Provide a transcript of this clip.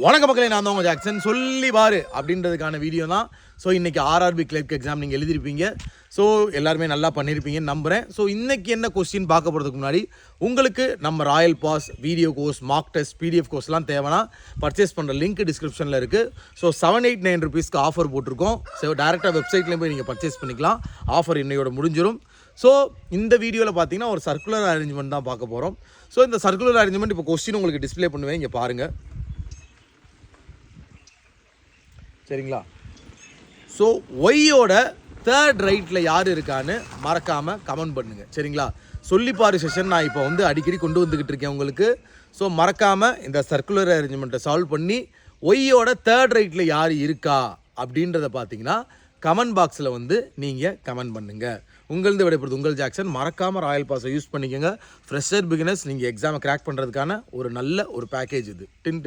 வணக்க மக்களே, நான் தான் உங்கள் ஜாக்சன். சொல்லி பாரு அப்படின்றதுக்கான வீடியோ தான். ஸோ இன்றைக்கி ஆர்ஆர்பி கிளர்க் எக்ஸாம் நீங்கள் எழுதிருப்பீங்க. ஸோ எல்லாருமே நல்லா பண்ணியிருப்பீங்கன்னு நம்புகிறேன். ஸோ இன்றைக்கி என்ன கொஸ்டின் பார்க்க போகிறதுக்கு முன்னாடி உங்களுக்கு நம்ம royal pass, video course, mark test, PDF கோர்ஸ்லாம் தேவைன்னா பர்ச்சேஸ் பண்ணுற லிங்க் டிஸ்கிரிப்ஷனில் இருக்குது. ஸோ 789 ருபீஸ்க்கு ஆஃபர் போட்டிருக்கோம். ஸோ டேரெக்டாக வெப்சைட்லேயும் போய் நீங்கள் பர்ச்சேஸ் பண்ணிக்கலாம். ஆஃபர் இன்னையோட முடிஞ்சிடும். ஸோ இந்த வீடியோவில் பார்த்தீங்கன்னா ஒரு சர்க்குலர் அரேஞ்ச்மெண்ட் தான் பார்க்க போகிறோம். ஸோ இந்த சர்க்குலர் அரேஞ்ச்மெண்ட் இப்போ கொஸ்டின் உங்களுக்கு டிஸ்பிளே பண்ணுவேன், இங்கே பாருங்கள். சரிங்களா? ஸோ ஒய்யோட தேர்ட் ரைட்டில் யார் இருக்கான்னு மறக்காமல் கமெண்ட் பண்ணுங்கள். சரிங்களா? சொல்லிப்பாரு செஷன் நான் இப்போ அடிக்கடி கொண்டு வந்துக்கிட்டு இருக்கேன் உங்களுக்கு. ஸோ மறக்காமல் இந்த சர்க்குலர் அரேஞ்ச்மெண்ட்டை சால்வ் பண்ணி ஒய்யோட தேர்ட் ரைட்டில் யார் இருக்கா அப்படின்றத பார்த்தீங்கன்னா கமெண்ட் பாக்ஸில் நீங்கள் கமெண்ட் பண்ணுங்கள். உங்களது விடைபெறுது உங்கள் ஜாக்சன். மறக்காமல் ராயல் பாஸை யூஸ் பண்ணிக்கோங்க. ஃப்ரெஷர் பிகினர்ஸ் நீங்கள் எக்ஸாமை கிராக் பண்ணுறதுக்கான ஒரு நல்ல ஒரு பேக்கேஜ் இது. டின்